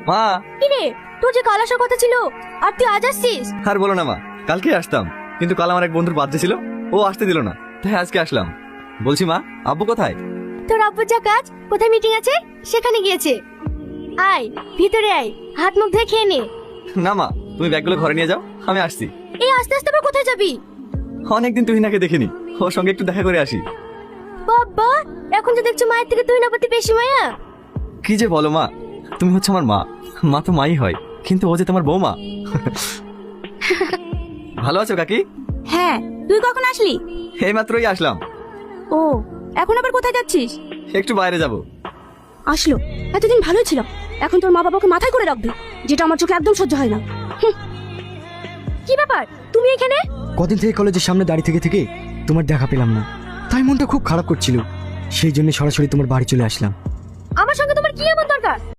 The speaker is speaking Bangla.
মা, কি রে, তোর যে কাল আসার কথা ছিল আর তুই আজ আসছিস? আর বলো না মা, কালকে আসতাম কিন্তু কাল আমার এক বন্ধুর বার্থডে ছিল, ও আসতে দিল না, তাই আজকে আসলাম। বলছি মা, আব্বু কোথায়? তোর আব্বুর যা কাজ, কোথায় মিটিং আছে সেখানে গিয়েছে। আয় ভিতরে আয়, হাত মুখ ধুয়ে খেয়ে নে। না মা, তুমি ব্যাগগুলো ঘরে নিয়ে যাও, আমি আসছি। এই আস্তে আস্তে আবার কোথায় যাবি? অনেকদিন তুহিনাকে দেখিনি, ওর সঙ্গে একটু দেখা করে আসি। বাবা, এখন যে দেখছো মায়ের থেকে তুই না প্রতি বেশি মায়া। কি যে বলো মা, তুমি হচ্ছে আমার মা, মা তো মাই হয়, কিন্তু ও যে তোমার বৌমা। ভালো আছো কাকি? হ্যাঁ, তুই কখন আসলি? এই মাত্রই আসলাম। ও, এখন আবার কোথায় যাচ্ছিস? একটু বাইরে যাব। আসলো, এতদিন ভালোই ছিল, এখন তোর মা বাবাকে মাথায় করে রাখবে, যেটা আমার চোখে একদম সহ্য হয় না। কি ব্যাপার, তুমি এখানে? কদিন থেকে কলেজের সামনে দাঁড়িয়ে থেকে থেকে তোমার দেখা পেলাম না, তাই মনটা খুব খারাপ করছিল, সেই জন্য সরাসরি তোমার বাড়ি চলে আসলাম। আমার সঙ্গে তোমার কি এমন দরকার?